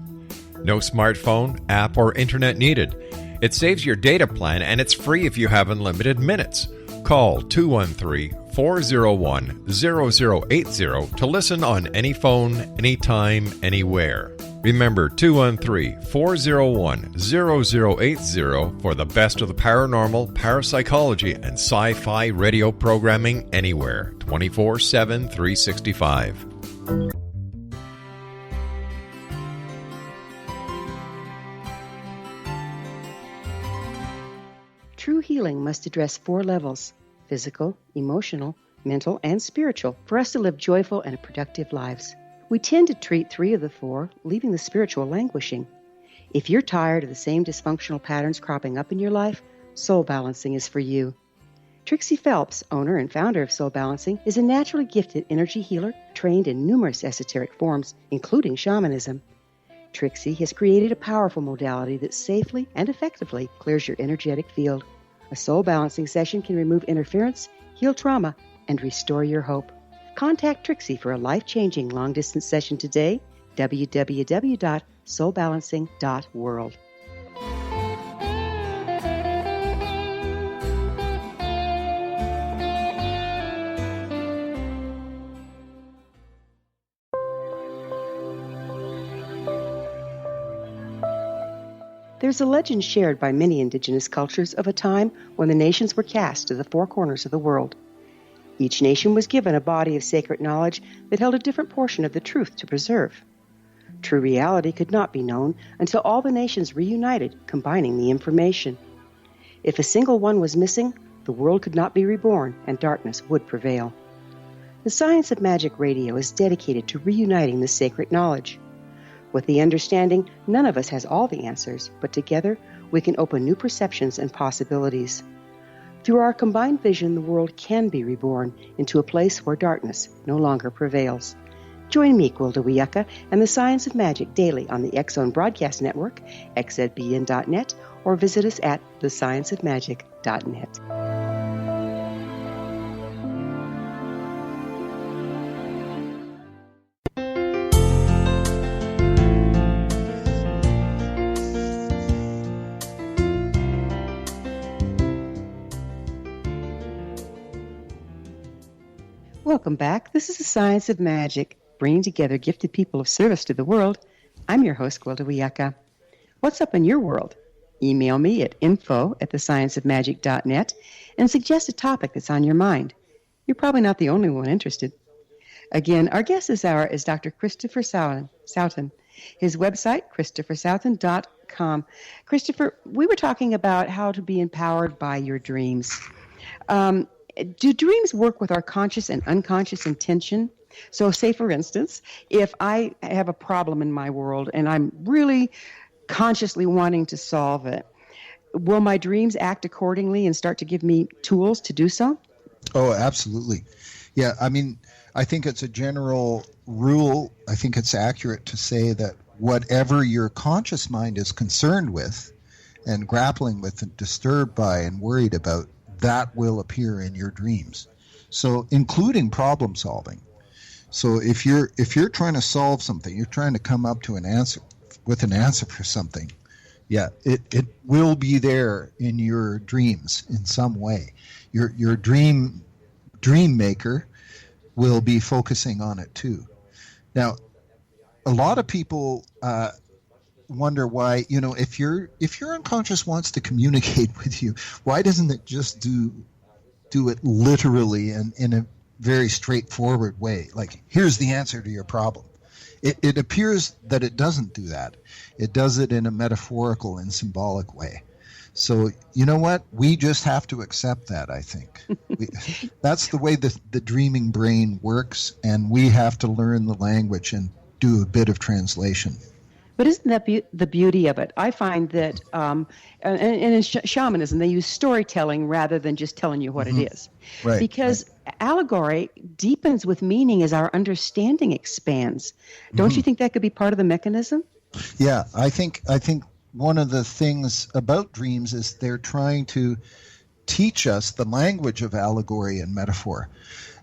No smartphone, app, or internet needed. It saves your data plan, and it's free if you have unlimited minutes. Call 213-401-0080 to listen on any phone, anytime, anywhere. Remember 213-401-0080 for the best of the paranormal, parapsychology, and sci-fi radio programming anywhere, 24/7, 365. True healing must address 4 levels: physical, emotional, mental, and spiritual, for us to live joyful and productive lives. We tend to treat 3 of the 4, leaving the spiritual languishing. If you're tired of the same dysfunctional patterns cropping up in your life, Soul Balancing is for you. Trixie Phelps, owner and founder of Soul Balancing, is a naturally gifted energy healer trained in numerous esoteric forms, including shamanism. Trixie has created a powerful modality that safely and effectively clears your energetic field. A Soul Balancing session can remove interference, heal trauma, and restore your hope. Contact Trixie for a life-changing long-distance session today, www.soulbalancing.world. There's a legend shared by many indigenous cultures of a time when the nations were cast to the 4 corners of the world. Each nation was given a body of sacred knowledge that held a different portion of the truth to preserve. True reality could not be known until all the nations reunited, combining the information. If a single one was missing, the world could not be reborn and darkness would prevail. The Science of Magic Radio is dedicated to reuniting the sacred knowledge. With the understanding, none of us has all the answers, but together we can open new perceptions and possibilities. Through our combined vision, the world can be reborn into a place where darkness no longer prevails. Join me, Gwilda Wiyaka, and the Science of Magic daily on the X-Zone Broadcast Network, xzbn.net, or visit us at thescienceofmagic.net. Welcome back. This is the Science of Magic, bringing together gifted people of service to the world. I'm your host, Gwilda Wiyaka. What's up in your world? Email me at info@thescienceofmagic.net and suggest a topic that's on your mind. You're probably not the only one interested. Again, our guest this hour is Dr. Christopher Sowton. His website, ChristopherSowton.com. Christopher, we were talking about how to be empowered by your dreams. Do dreams work with our conscious and unconscious intention? So say, for instance, if I have a problem in my world and I'm really consciously wanting to solve it, will my dreams act accordingly and start to give me tools to do so? Oh, absolutely. Yeah, I mean, I think it's a general rule. I think it's accurate to say that whatever your conscious mind is concerned with and grappling with and disturbed by and worried about, that will appear in your dreams. So including problem solving. So if you're trying to solve something, you're trying to come up to an answer for something, yeah, it will be there in your dreams in some way. Your dream maker will be focusing on it too. Now, a lot of people wonder why, if your unconscious wants to communicate with you, why doesn't it just do it literally and in a very straightforward way? Like, here's the answer to your problem. It appears that it doesn't do that. It does it in a metaphorical and symbolic way. So, you know what? We just have to accept that, I think. That's the way the dreaming brain works, and we have to learn the language and do a bit of translation. But isn't that the beauty of it? I find that, and in shamanism, they use storytelling rather than just telling you what it is. Right. Because allegory deepens with meaning as our understanding expands. Don't you think that could be part of the mechanism? Yeah, I think one of the things about dreams is they're trying to teach us the language of allegory and metaphor.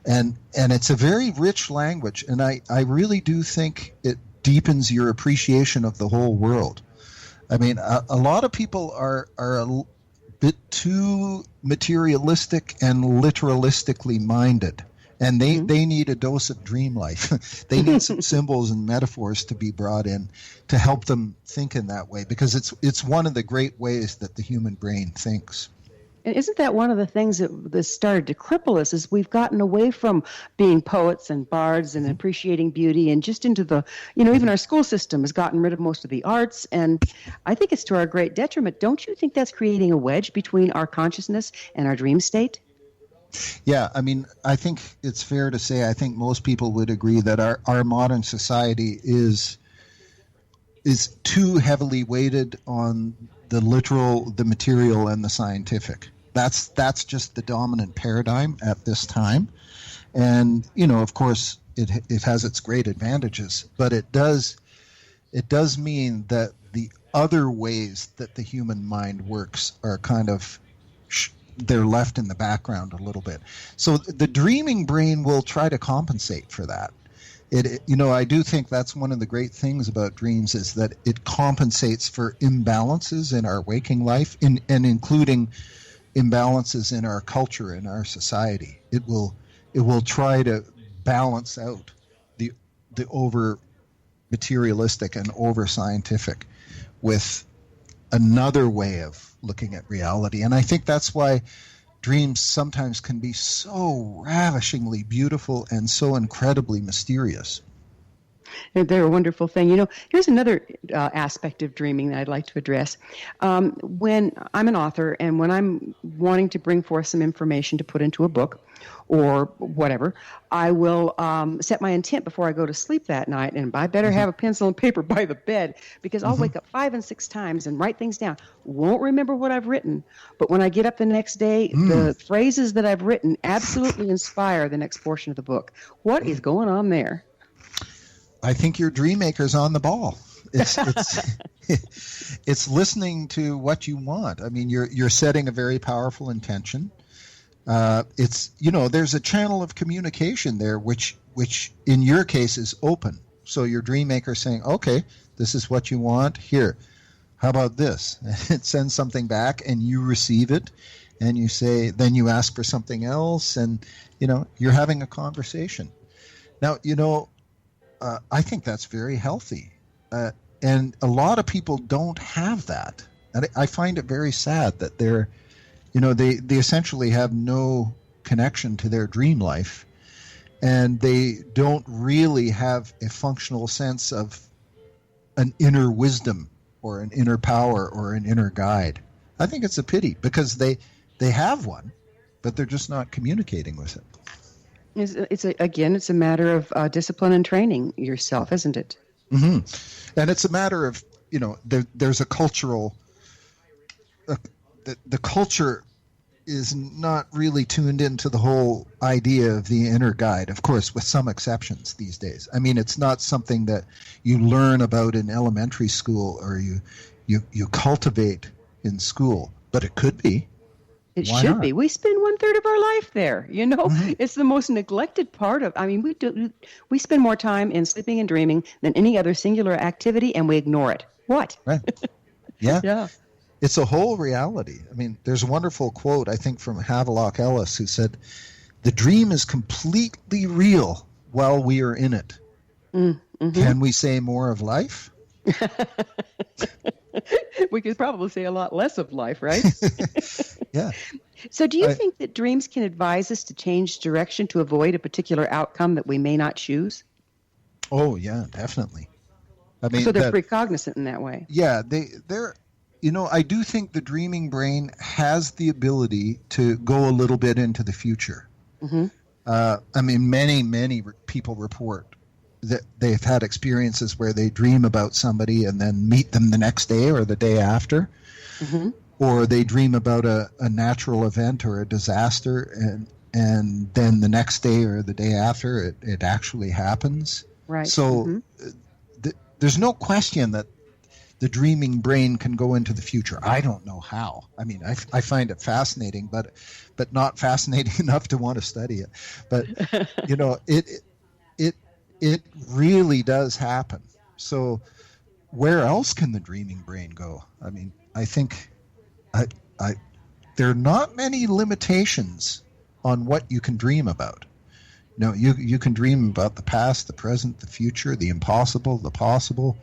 And it's a very rich language, and I really do think it deepens your appreciation of the whole world. I mean, a lot of people are a bit too materialistic and literalistically minded, and they need a dose of dream life. They need some symbols and metaphors to be brought in to help them think in that way, because it's one of the great ways that the human brain thinks. And isn't that one of the things that started to cripple us, is we've gotten away from being poets and bards and appreciating beauty, and just into the, even our school system has gotten rid of most of the arts, and I think it's to our great detriment. Don't you think that's creating a wedge between our consciousness and our dream state? Yeah, I mean, I think it's fair to say, I think most people would agree that our modern society is too heavily weighted on the literal, the material, and the scientific. That's just the dominant paradigm at this time. And, of course, it has its great advantages, but it does mean that the other ways that the human mind works are kind of they're left in the background a little bit. So the dreaming brain will try to compensate for that. I do think that's one of the great things about dreams, is that it compensates for imbalances in our waking life, and including imbalances in our culture, in our society. It will try to balance out the over materialistic and over scientific with another way of looking at reality. And I think that's why dreams sometimes can be so ravishingly beautiful and so incredibly mysterious. They're a wonderful thing. Here's another aspect of dreaming that I'd like to address. When I'm an author, and when I'm wanting to bring forth some information to put into a book or whatever, I will set my intent before I go to sleep that night, and I better have a pencil and paper by the bed, because I'll wake up 5 and 6 times and write things down. Won't remember what I've written, but when I get up the next day, the phrases that I've written absolutely inspire the next portion of the book. What is going on there? I think your dream maker's on the ball. It's listening to what you want. I mean, you're setting a very powerful intention. There's a channel of communication there, which in your case is open. So your dream maker saying, okay, this is what you want. Here, how about this? And it sends something back, and you receive it, and you say, then you ask for something else, and you're having a conversation. Now, I think that's very healthy. And a lot of people don't have that. And I find it very sad that they essentially have no connection to their dream life, and they don't really have a functional sense of an inner wisdom or an inner power or an inner guide. I think it's a pity, because they have one, but they're just not communicating with it. It's a matter of discipline and training yourself, isn't it? Mm-hmm. And it's a matter of, there's a cultural, the culture is not really tuned into the whole idea of the inner guide, of course, with some exceptions these days. I mean, it's not something that you learn about in elementary school or you cultivate in school, but it could be. It should be. We spend 1/3 of our life there. It's the most neglected part of. I mean, we spend more time in sleeping and dreaming than any other singular activity, and we ignore it. What? Right. Yeah. Yeah. It's a whole reality. I mean, there's a wonderful quote, I think, from Havelock Ellis, who said the dream is completely real while we are in it. Mm-hmm. Can we say more of life? We could probably say a lot less of life, right? Yeah. So do you think that dreams can advise us to change direction to avoid a particular outcome that we may not choose? Oh, yeah, definitely. I mean, so they're precognizant in that way. Yeah, they're, I do think the dreaming brain has the ability to go a little bit into the future. Mm-hmm. I mean, many people report that they've had experiences where they dream about somebody and then meet them the next day or the day after. Mm-hmm. Or they dream about a natural event or a disaster, and then the next day or the day after it actually happens. Right. So there's no question that the dreaming brain can go into the future. I don't know how. I mean, I find it fascinating, but not fascinating enough to want to study it. But it really does happen. So where else can the dreaming brain go? I mean, I think there are not many limitations on what you can dream about. You can dream about the past, the present, the future, the impossible, the possible.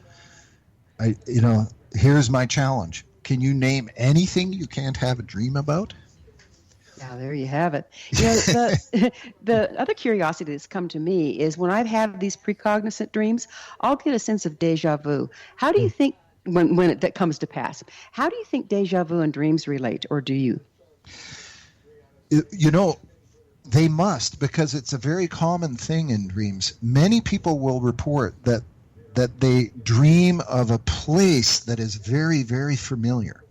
Here's my challenge. Can you name anything you can't have a dream about? Yeah, there you have it. The other curiosity that's come to me is when I've had these precognizant dreams, I'll get a sense of deja vu. How do you think, when that comes to pass, how do you think deja vu and dreams relate, or do you? They must, because it's a very common thing in dreams. Many people will report that they dream of a place that is very, very familiar.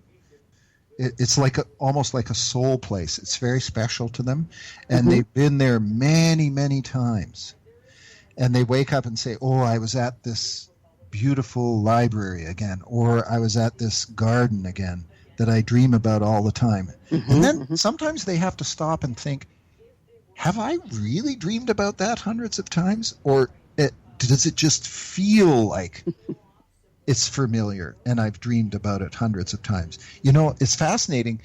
It's almost like a soul place. It's very special to them, and they've been there many, many times. And they wake up and say, "Oh, I was at this beautiful library again," or "I was at this garden again that I dream about all the time." And then sometimes they have to stop and think, have I really dreamed about that hundreds of times? Or does it just feel like it's familiar and I've dreamed about it hundreds of times? It's fascinating.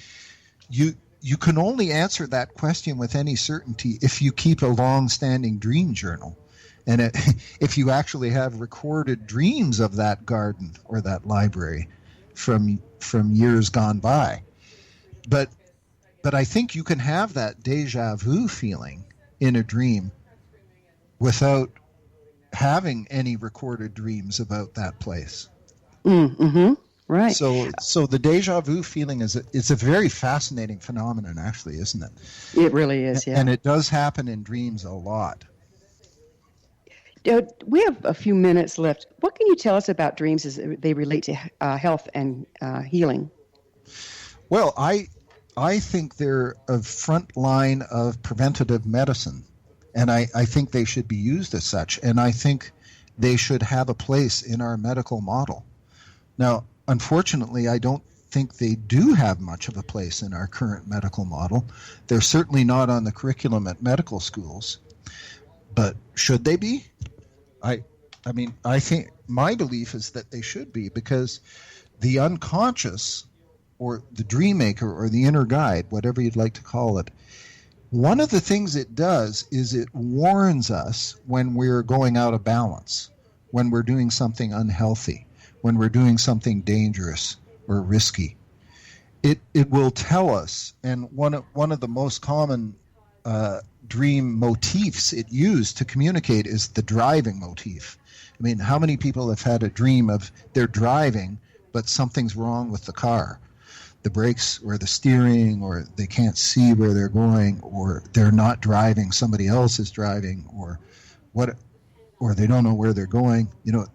You can only answer that question with any certainty if you keep a long-standing dream journal. And if you actually have recorded dreams of that garden or that library from years gone by. But I think you can have that deja vu feeling in a dream without having any recorded dreams about that place. Mm-hmm. Right. So the deja vu feeling is a very fascinating phenomenon, actually, isn't it? It really is, yeah. And it does happen in dreams a lot. We have a few minutes left. What can you tell us about dreams as they relate to health and healing? Well, I think they're a front line of preventative medicine, and I think they should be used as such, and I think they should have a place in our medical model. Now, unfortunately, I don't think they do have much of a place in our current medical model. They're certainly not on the curriculum at medical schools, but should they be? I think my belief is that they should be, because the unconscious, or the dream maker, or the inner guide, whatever you'd like to call it, one of the things it does is it warns us when we're going out of balance, when we're doing something unhealthy, when we're doing something dangerous or risky. It will tell us, and one of the most common dream motifs it used to communicate is the driving motif. I mean, how many people have had a dream of they're driving, but something's wrong with the car? The brakes or the steering, or they can't see where they're going, or they're not driving, somebody else is driving, or they don't know where they're going.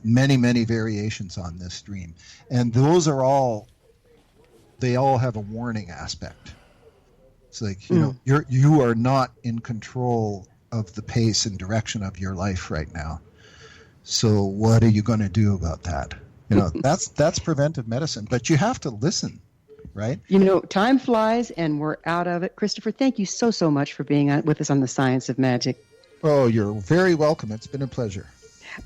Many, many variations on this dream. And those are they all have a warning aspect. It's like, you are not in control of the pace and direction of your life right now. So what are you going to do about that? That's preventive medicine, but you have to listen. Right? Time flies and we're out of it. Christopher, thank you so much for being with us on The Science of Magic. Oh, you're very welcome. It's been a pleasure.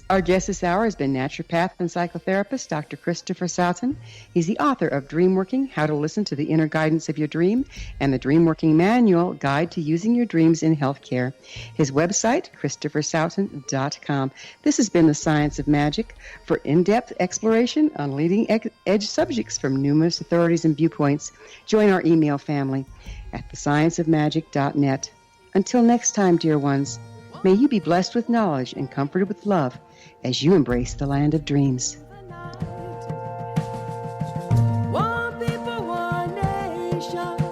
Our guest this hour has been naturopath and psychotherapist Dr. Christopher Sowton. He's the author of Dreamworking, How to Listen to the Inner Guidance of Your Dream, and the Dreamworking Manual, Guide to Using Your Dreams in Healthcare. His website, ChristopherSowton.com. This has been The Science of Magic, for in-depth exploration on leading-edge subjects from numerous authorities and viewpoints. Join our email family at thescienceofmagic.net. Until next time, dear ones, may you be blessed with knowledge and comforted with love as you embrace the land of dreams. One people, one nation.